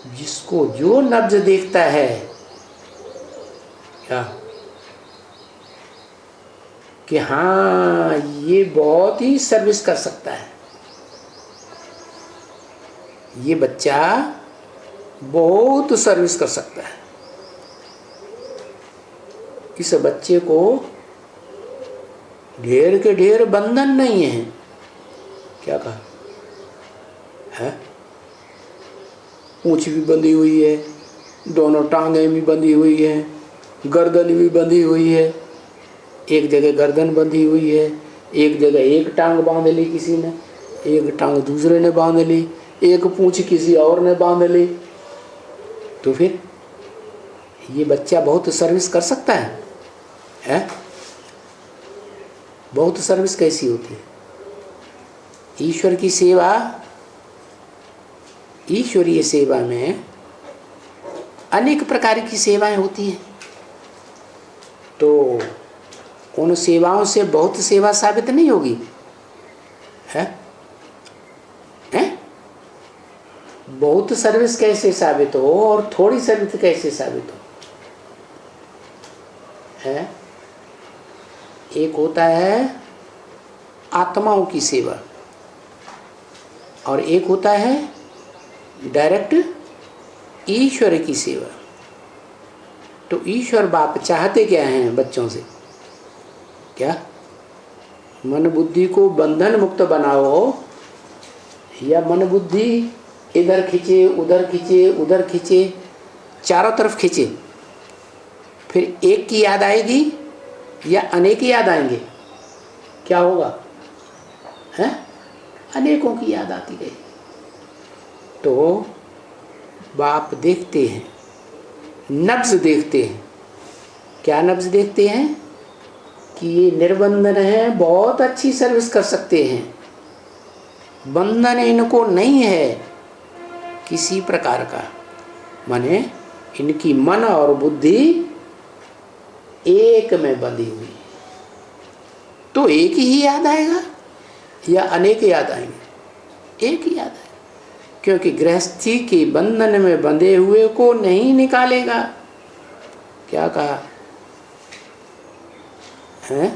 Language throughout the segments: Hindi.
जिसको जो लफ्ज देखता है क्या कि हाँ ये बहुत ही सर्विस कर सकता है, ये बच्चा बहुत सर्विस कर सकता है, इस बच्चे को ढेर के ढेर बंधन नहीं है। क्या कहा है? पूंछ भी बंधी हुई है, दोनों टांगें भी बंधी हुई है, गर्दन भी बंधी हुई है, एक जगह गर्दन बंधी हुई है, एक जगह एक टांग बांध ली किसी ने, एक टांग दूसरे ने बांध ली, एक पूंछ किसी और ने बांध ली। तो फिर ये बच्चा बहुत सर्विस कर सकता है? बहुत सर्विस कैसी होती है? ईश्वर की सेवा, ईश्वरीय सेवा में अनेक प्रकार की सेवाएं होती हैं। तो उन सेवाओं से बहुत सेवा साबित नहीं होगी है? बहुत सर्विस कैसे साबित हो और थोड़ी सर्विस कैसे साबित हो है? एक होता है आत्माओं की सेवा और एक होता है डायरेक्ट ईश्वर की सेवा। तो ईश्वर बाप चाहते क्या हैं बच्चों से? क्या मन बुद्धि को बंधन मुक्त बनाओ, या मन बुद्धि इधर खींचे उधर खींचे उधर खींचे, चारों तरफ खींचे, फिर एक की याद आएगी या अनेक याद आएंगे? क्या होगा है? अनेकों की याद आती गई। तो बाप देखते हैं, नब्ज देखते हैं। क्या नब्ज देखते हैं? कि ये निर्बंधन है, बहुत अच्छी सर्विस कर सकते हैं, बंधन इनको नहीं है किसी प्रकार का, माने इनकी मन और बुद्धि एक में बंधी हुई। तो एक ही याद आएगा या अनेक याद आएंगे? एक ही याद आएगा, क्योंकि गृहस्थी के बंधन में बंधे हुए को नहीं निकालेगा। क्या कहा है?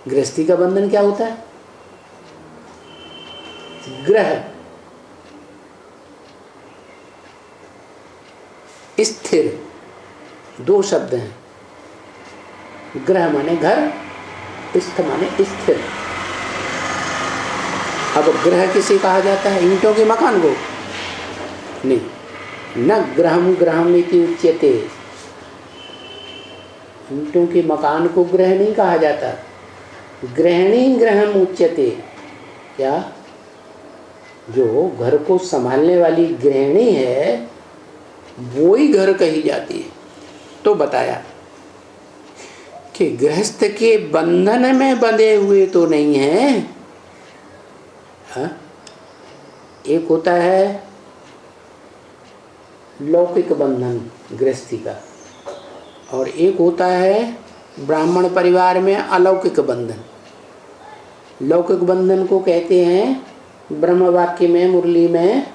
गृहस्थी का बंधन क्या होता है? ग्रह स्थिर, दो शब्द हैं। ग्रह माने घर, स्थ माने स्थिर। अब ग्रह किसे कहा जाता है? ईंटों के मकान को नहीं, न ग्रहम ग्रहम इति उच्यते। ईंटों के मकान को ग्रह नहीं कहा जाता, गृहिणी ग्रहम उच्यते। क्या? जो घर को संभालने वाली गृहिणी है वो ही घर कही जाती है। तो बताया कि गृहस्थ के बंधन में बंधे हुए तो नहीं है। हाँ? एक होता है लौकिक बंधन गृहस्थी का, और एक होता है ब्राह्मण परिवार में अलौकिक बंधन। लौकिक बंधन को कहते हैं ब्रह्म वाक्य में, मुरली में,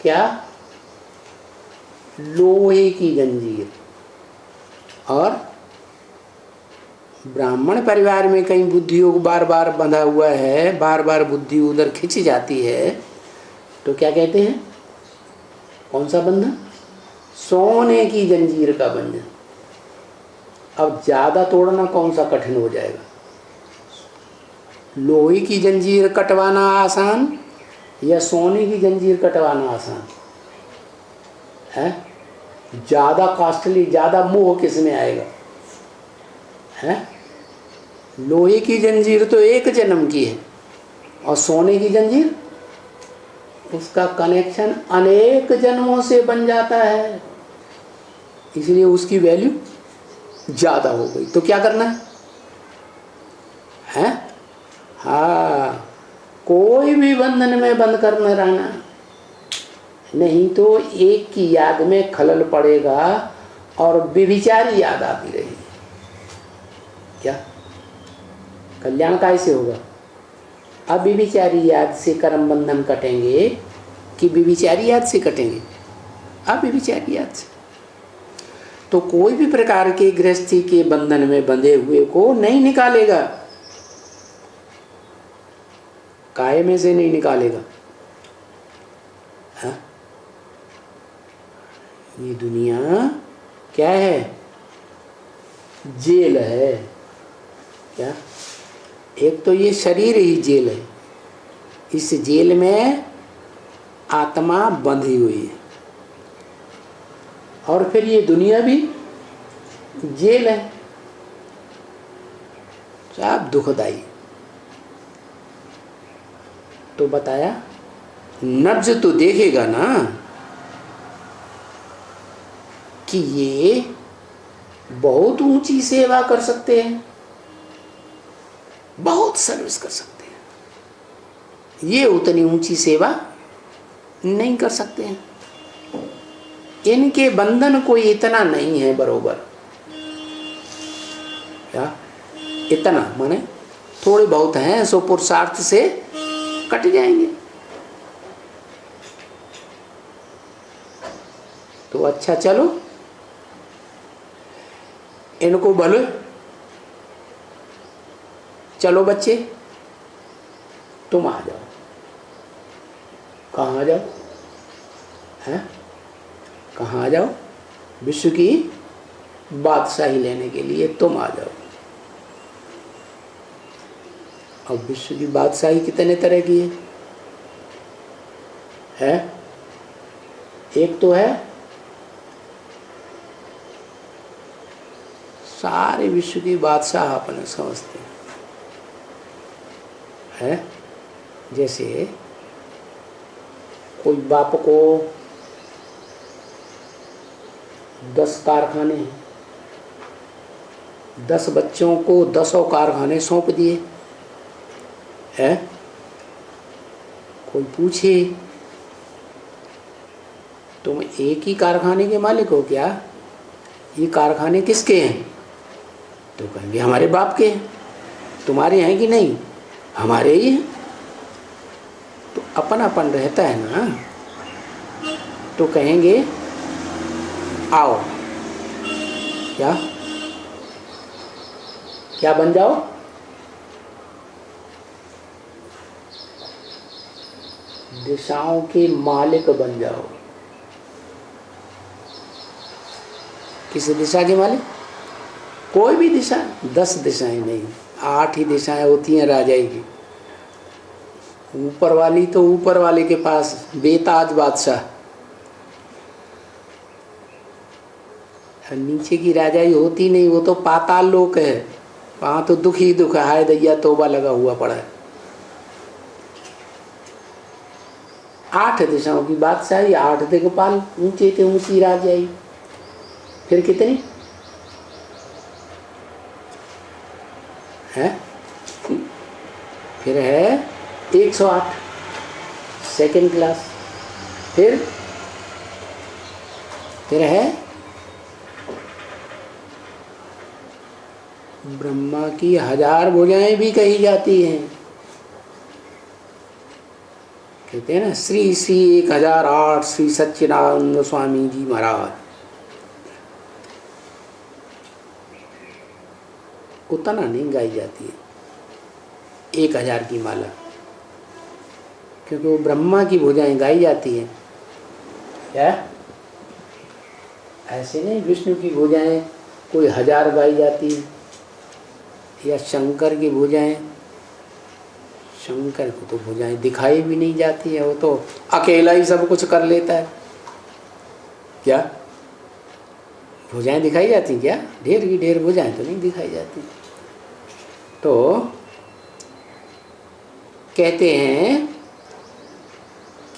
क्या? लोहे की जंजीर। और ब्राह्मण परिवार में कहीं बुद्धियों को बार बार बंधा हुआ है, बार बार बुद्धि उधर खिंची जाती है, तो क्या कहते हैं? कौन सा बंधन? सोने की जंजीर का बंधन। अब ज्यादा तोड़ना कौन सा कठिन हो जाएगा? लोहे की जंजीर कटवाना आसान या सोने की जंजीर कटवाना आसान है? ज्यादा कॉस्टली, ज्यादा मोह किस में आएगा है? लोहे की जंजीर तो एक जन्म की है, और सोने की जंजीर उसका कनेक्शन अनेक जन्मों से बन जाता है, इसलिए उसकी वैल्यू ज्यादा हो गई। तो क्या करना है? हाँ, कोई भी बंधन में बंद कर न रहना, नहीं तो एक की याद में खलल पड़ेगा और व्यभिचारी याद आती रहेगी। क्या कल्याण कैसे होगा? अब व्यभिचारी याद से कर्म बंधन कटेंगे कि व्यभिचारी याद से कटेंगे? अव्यभिचारियात् से। तो कोई भी प्रकार के गृहस्थी के बंधन में बंधे हुए को नहीं निकालेगा, काय में से नहीं निकालेगा। हाँ? ये दुनिया क्या है? जेल है। क्या? एक तो ये शरीर ही जेल है, इस जेल में आत्मा बंधी हुई है, और फिर ये दुनिया भी जेल है, सब दुखदाई। तो बताया नब्ज तो देखेगा ना कि ये बहुत ऊंची सेवा कर सकते हैं, बहुत सर्विस कर सकते हैं, ये उतनी ऊंची सेवा नहीं कर सकते हैं। इनके बंधन कोई इतना नहीं है बरोबर। क्या? इतना माने थोड़े बहुत हैं, सो पुरुषार्थ से कट जाएंगे। तो अच्छा चलो, इनको बोलो चलो बच्चे तुम आ जाओ। कहाँ आ जाओ? हैं? कहाँ आ जाओ? विश्व की बादशाही लेने के लिए तुम आ जाओ। अब विश्व की बादशाही कितने तरह की है? एक तो है सारे विश्व की बादशाह अपने समझते हैं। जैसे कोई बाप को 10 कारखाने हैं, 10 बच्चों को 10 कारखाने सौंप दिए है। कोई पूछे तुम एक ही कारखाने के मालिक हो क्या? ये कारखाने किसके हैं? तो कहेंगे हमारे बाप के हैं। तुम्हारे हैं कि नहीं? हमारे ही हैं। तो अपन अपन रहता है ना, तो कहेंगे आओ, क्या क्या बन जाओ? दिशाओं के मालिक बन जाओ। किस दिशा के मालिक? कोई भी दिशा, 10 दिशाएं नहीं, 8 ही दिशाएं होती हैं राजाई की। ऊपर वाली तो ऊपर वाले के पास बेताज बादशाह, नीचे की राजाई होती नहीं, वो तो पाताल लोक है। वहां तो दुख ही दुख है, हाय दैया तौबा लगा हुआ पड़ा है। 8 दिशाओं की बादशाही, 8 दिक्पाल, ऊंचे थे ऊंची राजाई। फिर कितनी है? फिर है 108 सेकेंड क्लास। फिर है ब्रह्मा की 1000 भुजाएं भी कही जाती हैं। कहते हैं ना श्री श्री 1008 श्री सच्चिदानंद स्वामी जी महाराज। उतना नहीं गाई जाती है 1000 की माला, क्योंकि वो ब्रह्मा की भुजाएं गाई जाती हैं। क्या ऐसे नहीं विष्णु की भुजाएं कोई 1000 गाई जाती है, या शंकर की भुजाएं? शंकर को तो भुजाएं दिखाई भी नहीं जाती है, वो तो अकेला ही सब कुछ कर लेता है। क्या भुजाएं दिखाई जाती क्या? ढेर की ढेर भुजाएं तो नहीं दिखाई जाती। तो कहते हैं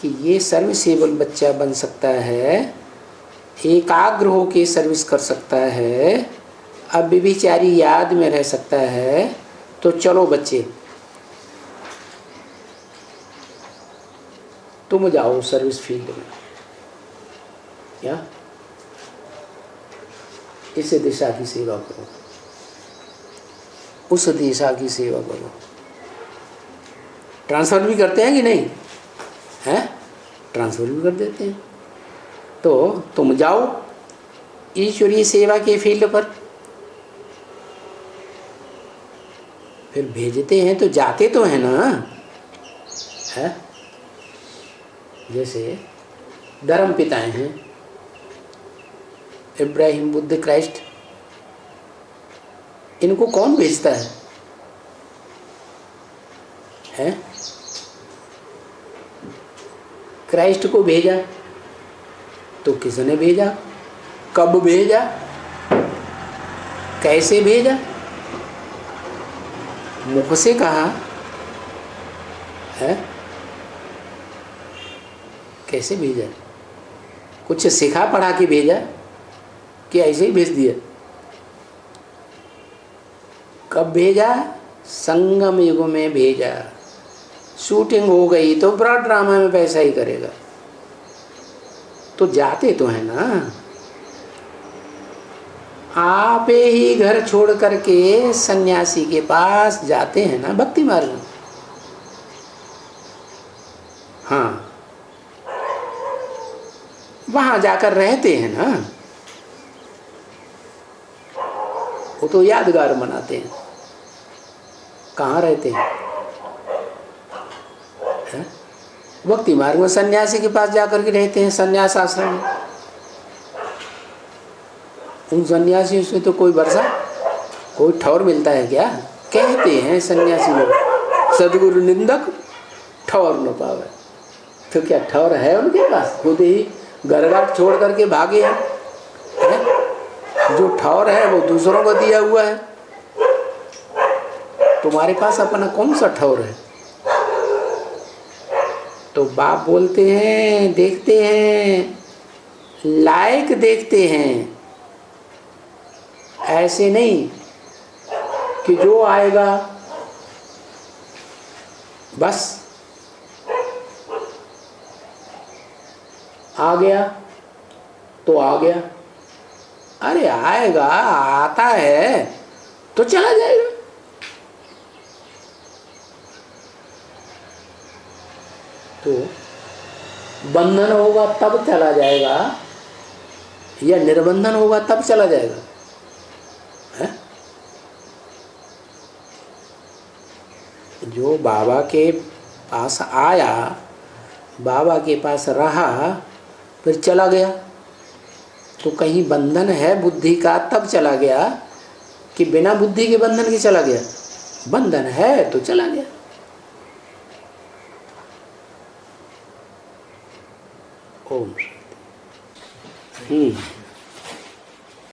कि ये सर्विसेबल बच्चा बन सकता है, एकाग्र होके सर्विस कर सकता है, अब व्यभिचारी याद में रह सकता है। तो चलो बच्चे तुम जाओ सर्विस फील्ड में, क्या इस दिशा की सेवा करो, उस दिशा की सेवा करो। ट्रांसफर भी करते हैं कि नहीं? हैं? ट्रांसफर भी कर देते हैं। तो तुम जाओ ईश्वरीय सेवा के फील्ड पर। फिर भेजते हैं तो जाते तो हैं ना, है? जैसे धर्म पिताएं हैं, इब्राहिम, बुद्ध, क्राइस्ट, इनको कौन भेजता है? क्राइस्ट को भेजा तो किसने भेजा, कब भेजा, कैसे भेजा? मुख से कहा है? कैसे भेजा? कुछ सिखा पढ़ा के भेजा कि ऐसे ही भेज दिया? कब भेजा? संगम युग में भेजा। शूटिंग हो गई तो ब्रॉड ड्रामा में पैसा ही करेगा। तो जाते तो है ना, आप ही घर छोड़ करके सन्यासी के पास जाते हैं ना भक्ति मार्ग में। हाँ, वहां जाकर रहते हैं ना, वो तो यादगार मनाते हैं। कहाँ रहते हैं? भक्ति मार्ग में सन्यासी के पास जाकर के रहते हैं, सन्यास आश्रम में। उन सन्यासियों से तो कोई वर्षा, कोई ठौर मिलता है क्या? कहते हैं सन्यासी लोग, सदगुरु निंदक ठौर न पावे। तो क्या ठौर है उनके पास? खुद ही गरगाट छोड़ करके भागे हैं, है? जो ठौर है वो दूसरों को दिया हुआ है। तुम्हारे पास अपना कौन सा ठौर है? तो बाप बोलते हैं, देखते हैं, लायक देखते हैं, ऐसे नहीं कि जो आएगा बस आ गया तो आ गया। अरे आएगा, आता है तो चला जाएगा। तो बंधन होगा तब चला जाएगा या निर्बंधन होगा तब चला जाएगा, है? जो बाबा के पास आया, बाबा के पास रहा, फिर चला गया, तो कहीं बंधन है बुद्धि का तब चला गया कि बिना बुद्धि के बंधन के चला गया? बंधन है तो चला गया। ओम।